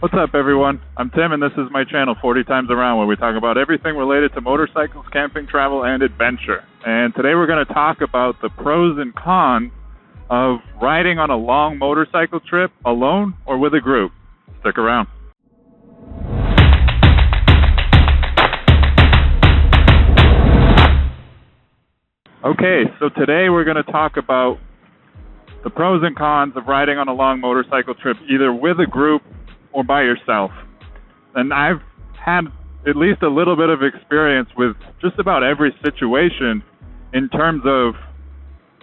What's up, everyone? I'm Tim, and this is my channel, 40 Times Around, where we talk about everything related to motorcycles, camping, travel, and adventure. And today we're going to talk about the pros and cons of riding on a long motorcycle trip alone or with a group. Stick around. Okay, so today we're going to talk about the pros and cons of riding on a long motorcycle trip, either with a group or by yourself. And I've had at least a little bit of experience with just about every situation in terms of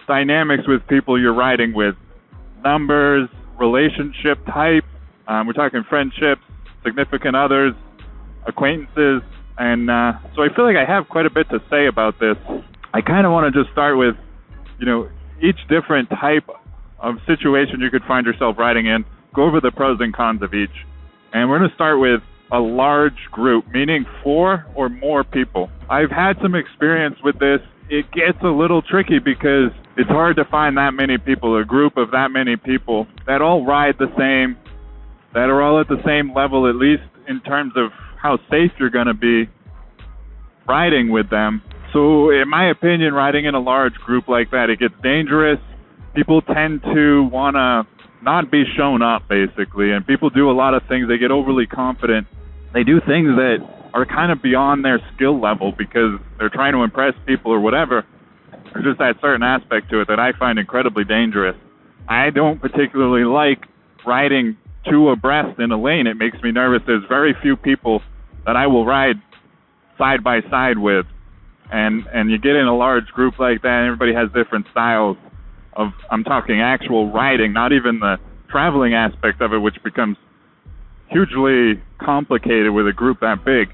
dynamics with people you're riding with. Numbers, relationship type, we're talking friendships, significant others, acquaintances, and so I feel like I have quite a bit to say about this. I kind of want to just start with, each different type of situation you could find yourself riding in, go over the pros and cons of each. And we're going to start with a large group, meaning 4 or more people. I've had some experience with this. It gets a little tricky because it's hard to find that many people, a group of that many people that all ride the same, that are all at the same level, at least in terms of how safe you're going to be riding with them. So in my opinion, riding in a large group like that, it gets dangerous. People tend to want to not be shown up, basically, and people do a lot of things. They get overly confident. They do things that are kind of beyond their skill level because they're trying to impress people or whatever. There's just that certain aspect to it that I find incredibly dangerous. I don't particularly like riding two abreast in a lane. It makes me nervous. There's very few people that I will ride side by side with. And you get in a large group like that, and everybody has different styles of, I'm talking actual riding, not even the traveling aspect of it, which becomes hugely complicated with a group that big.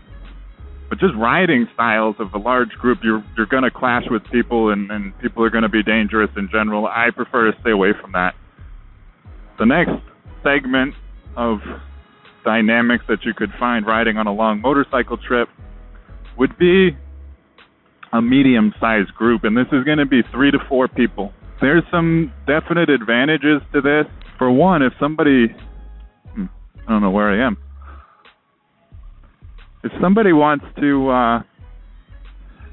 But just riding styles of a large group, you're going to clash with people, and people are going to be dangerous in general. I prefer to stay away from that. The next segment of dynamics that you could find riding on a long motorcycle trip would be a medium-sized group, and this is going to be 3 to 4 people. There's some definite advantages to this. For one, if somebody, I don't know where I am. If somebody wants to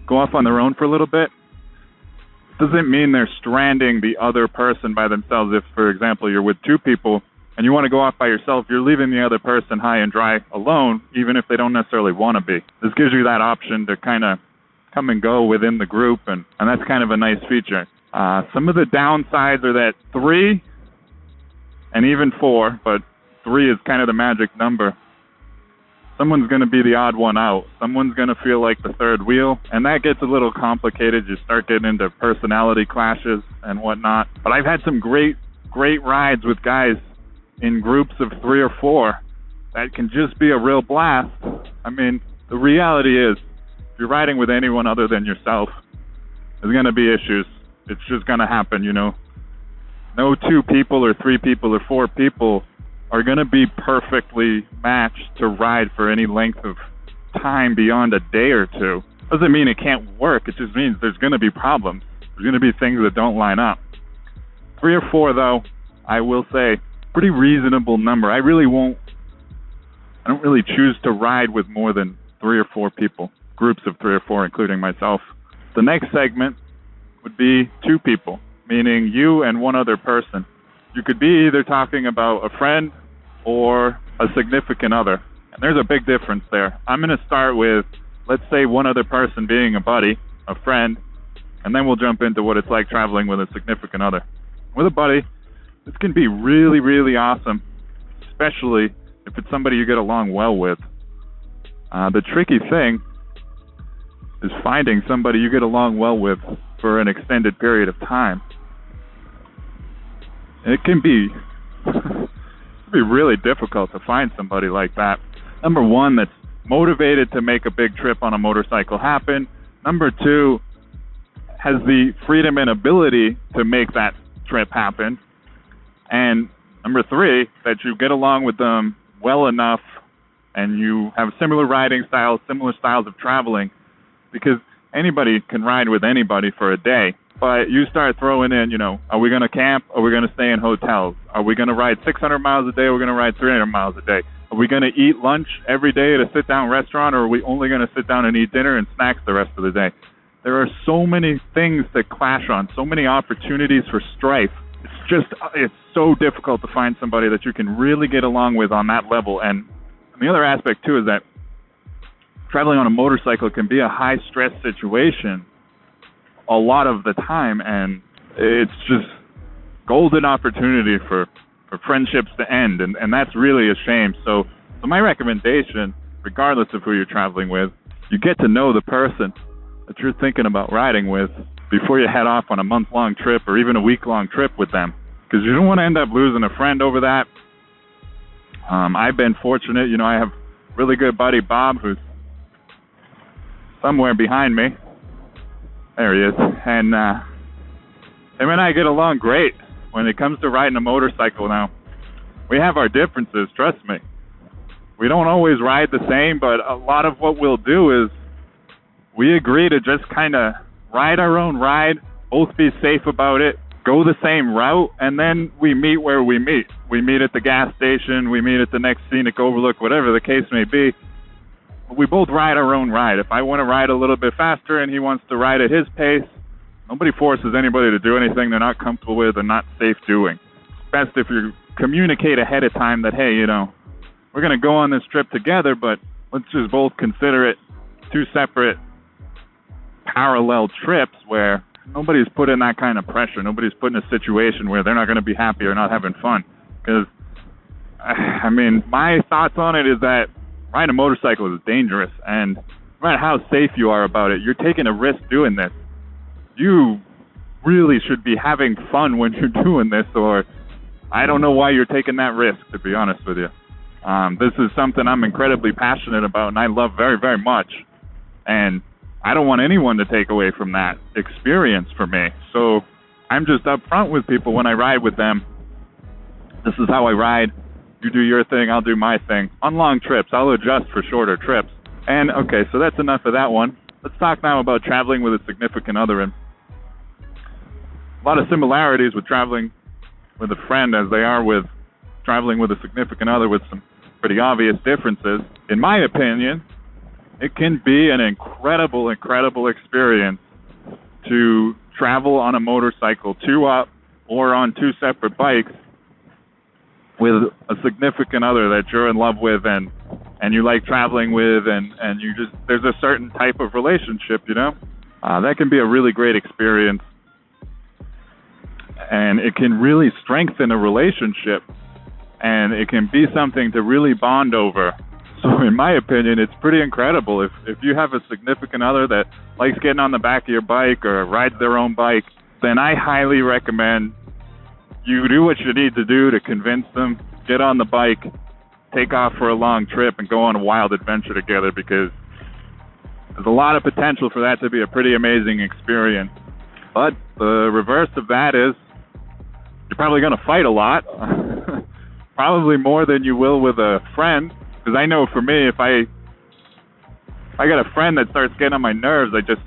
go off on their own for a little bit, it doesn't mean they're stranding the other person by themselves. If, for example, you're with 2 people and you want to go off by yourself, you're leaving the other person high and dry alone, even if they don't necessarily want to be. This gives you that option to kind of come and go within the group, and that's kind of a nice feature. Some of the downsides are that 3 and even 4, but 3 is kind of the magic number. Someone's going to be the odd one out. Someone's going to feel like the third wheel, and that gets a little complicated. You start getting into personality clashes and whatnot. But I've had some great rides with guys in groups of 3 or 4 that can just be a real blast. I mean, the reality is, if you're riding with anyone other than yourself, there's going to be issues. It's just going to happen, No 2 people or 3 people or 4 people are going to be perfectly matched to ride for any length of time beyond a day or 2. Doesn't mean it can't work. It just means there's going to be problems. There's going to be things that don't line up. 3 or 4, though, I will say, pretty reasonable number. I don't really choose to ride with more than 3 or 4 people. Groups of 3 or 4, including myself. The next segment would be 2 people, meaning you and one other person. You could be either talking about a friend or a significant other, and there's a big difference there. I'm going to start with, let's say, one other person being a buddy, a friend, and then we'll jump into what it's like traveling with a significant other. With a buddy, this can be really, really awesome, especially if it's somebody you get along well with. The tricky thing is finding somebody you get along well with for an extended period of time. It can be really difficult to find somebody like that. Number 1, that's motivated to make a big trip on a motorcycle happen. Number 2, has the freedom and ability to make that trip happen. And number 3, that you get along with them well enough and you have similar riding styles, similar styles of traveling, because anybody can ride with anybody for a day. But you start throwing in, are we going to camp? Are we going to stay in hotels? Are we going to ride 600 miles a day? Or are we going to ride 300 miles a day? Are we going to eat lunch every day at a sit-down restaurant, or are we only going to sit down and eat dinner and snacks the rest of the day? There are so many things that clash on, so many opportunities for strife. It's so difficult to find somebody that you can really get along with on that level. And the other aspect, too, is that traveling on a motorcycle can be a high-stress situation a lot of the time, and it's just golden opportunity for friendships to end, and that's really a shame. So my recommendation, regardless of who you're traveling with, you get to know the person that you're thinking about riding with before you head off on a month-long trip or even a week-long trip with them, because you don't want to end up losing a friend over that. I've been fortunate, I have a really good buddy, Bob, who's somewhere behind me. There he is. And him and I get along great when it comes to riding a motorcycle now. We have our differences, trust me. We don't always ride the same, but a lot of what we'll do is we agree to just kind of ride our own ride, both be safe about it, go the same route, and then we meet where we meet. We meet at the gas station, we meet at the next scenic overlook, whatever the case may be. We both ride our own ride. If I want to ride a little bit faster and he wants to ride at his pace, nobody forces anybody to do anything they're not comfortable with and not safe doing. It's best if you communicate ahead of time that, hey, we're going to go on this trip together, but let's just both consider it two separate parallel trips where nobody's put in that kind of pressure. Nobody's put in a situation where they're not going to be happy or not having fun. Because, my thoughts on it is that riding a motorcycle is dangerous, and no matter how safe you are about it, you're taking a risk doing this. You really should be having fun when you're doing this, or I don't know why you're taking that risk, to be honest with you. This is something I'm incredibly passionate about and I love very, very much. And I don't want anyone to take away from that experience for me. So I'm just upfront with people when I ride with them. This is how I ride. You do your thing, I'll do my thing. On long trips, I'll adjust for shorter trips. And okay, so that's enough of that one. Let's talk now about traveling with a significant other. And a lot of similarities with traveling with a friend as they are with traveling with a significant other, with some pretty obvious differences. In my opinion, it can be an incredible experience to travel on a motorcycle, two up or on two separate bikes, with a significant other that you're in love with and you like traveling with, and you just, there's a certain type of relationship, that can be a really great experience, and it can really strengthen a relationship, and it can be something to really bond over. So in my opinion, it's pretty incredible. If you have a significant other that likes getting on the back of your bike or rides their own bike, then I highly recommend you do what you need to do to convince them, get on the bike, take off for a long trip, and go on a wild adventure together, because there's a lot of potential for that to be a pretty amazing experience. But the reverse of that is you're probably going to fight a lot, probably more than you will with a friend, because I know for me, if I got a friend that starts getting on my nerves, I just,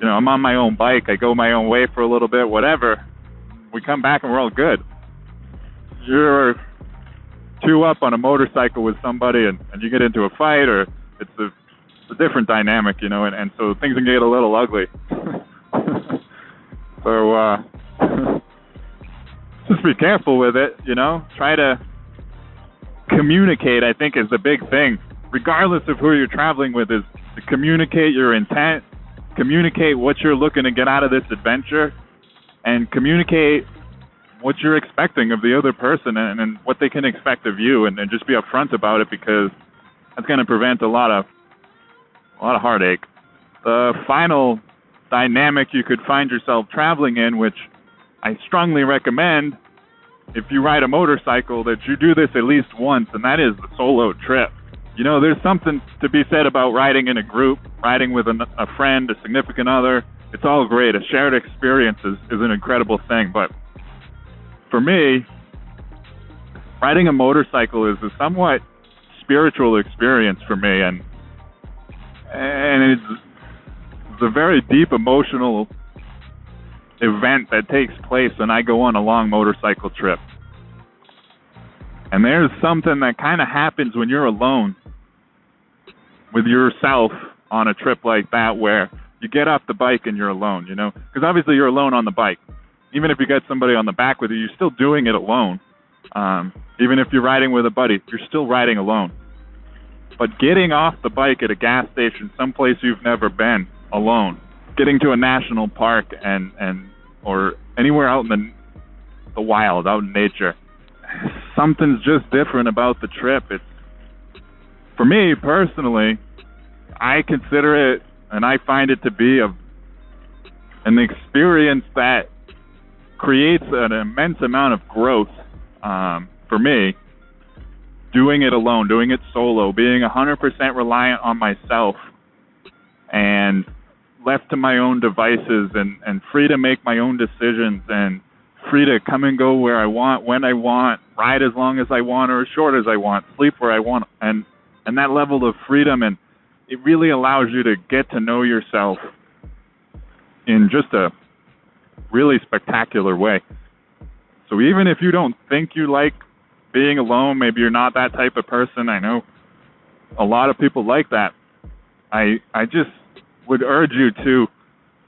I'm on my own bike, I go my own way for a little bit, whatever. We come back and we're all good. You're two up on a motorcycle with somebody and you get into a fight, or it's a different dynamic, and so things can get a little ugly. So just be careful with it, Try to communicate, I think, is the big thing. Regardless of who you're traveling with, is to communicate your intent, communicate what you're looking to get out of this adventure, and communicate what you're expecting of the other person and what they can expect of you, and just be upfront about it, because that's going to prevent a lot of heartache. The final dynamic you could find yourself traveling in, which I strongly recommend if you ride a motorcycle, that you do this at least once, and that is the solo trip. There's something to be said about riding in a group, riding with a friend, a significant other. It's all great. A shared experience is an incredible thing. But for me, riding a motorcycle is a somewhat spiritual experience for me, and it's a very deep emotional event that takes place when I go on a long motorcycle trip. And there's something that kind of happens when you're alone with yourself on a trip like that, where you get off the bike and you're alone, you know? Because obviously you're alone on the bike. Even if you get somebody on the back with you, you're still doing it alone. Even if you're riding with a buddy, you're still riding alone. But getting off the bike at a gas station, someplace you've never been, alone, getting to a national park and or anywhere out in the wild, out in nature, something's just different about the trip. It's, for me personally, I consider it, and I find it to be an experience that creates an immense amount of growth for me. Doing it alone, doing it solo, being 100% reliant on myself and left to my own devices and free to make my own decisions and free to come and go where I want, when I want, ride as long as I want or as short as I want, sleep where I want, and that level of freedom, and it really allows you to get to know yourself in just a really spectacular way. So even if you don't think you like being alone, maybe you're not that type of person, I know a lot of people like that, I just would urge you to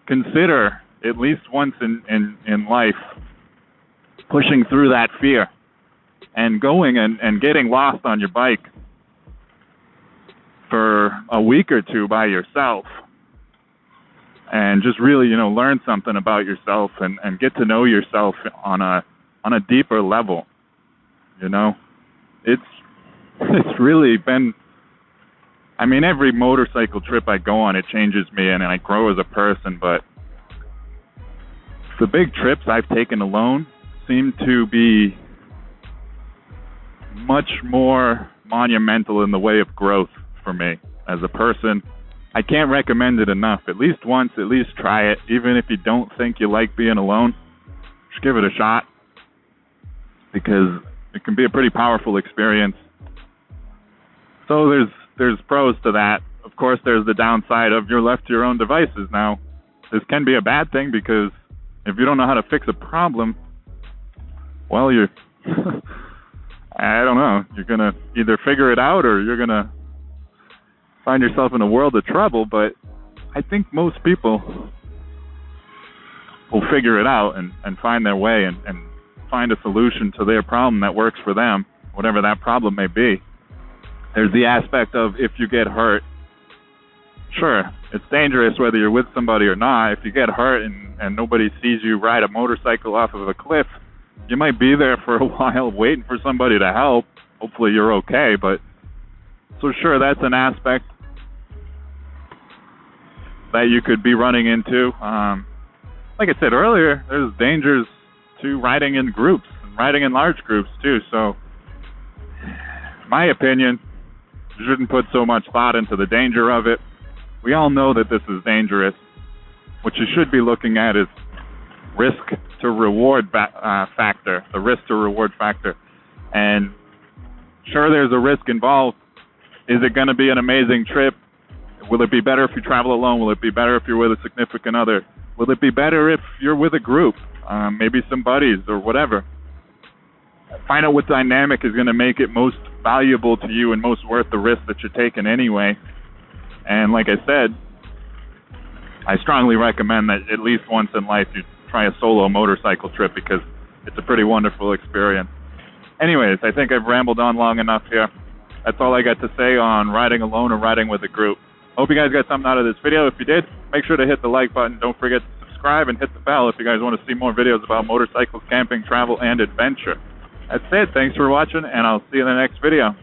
consider at least once in life pushing through that fear and going and getting lost on your bike for a week or two by yourself and just really, you know, learn something about yourself and get to know yourself on a deeper level. You know, it's really been, I mean, every motorcycle trip I go on, it changes me and I grow as a person, but the big trips I've taken alone seem to be much more monumental in the way of growth for me as a person. I can't recommend it enough. At least once, at least try it. Even if you don't think you like being alone, just give it a shot, because it can be a pretty powerful experience. So there's pros to that. Of course, there's the downside of you're left to your own devices. Now, this can be a bad thing, because if you don't know how to fix a problem, well, you're I don't know, you're going to either figure it out or you're going to find yourself in a world of trouble. But I think most people will figure it out and find their way and find a solution to their problem that works for them, whatever that problem may be. There's the aspect of if you get hurt, sure, it's dangerous whether you're with somebody or not. If you get hurt and nobody sees you ride a motorcycle off of a cliff, you might be there for a while waiting for somebody to help. Hopefully you're okay, but so sure, that's an aspect that you could be running into. Like I said earlier, there's dangers to riding in groups, and riding in large groups too. So, in my opinion, you shouldn't put so much thought into the danger of it. We all know that this is dangerous. What you should be looking at is risk to reward factor, the risk to reward factor. And sure, there's a risk involved. Is it going to be an amazing trip? Will it be better if you travel alone? Will it be better if you're with a significant other? Will it be better if you're with a group, maybe some buddies or whatever? Find out what dynamic is going to make it most valuable to you and most worth the risk that you're taking anyway. And like I said, I strongly recommend that at least once in life you try a solo motorcycle trip, because it's a pretty wonderful experience. Anyways, I think I've rambled on long enough here. That's all I got to say on riding alone or riding with a group. Hope you guys got something out of this video. If you did, make sure to hit the like button. Don't forget to subscribe and hit the bell if you guys want to see more videos about motorcycles, camping, travel, and adventure. That's it. Thanks for watching, and I'll see you in the next video.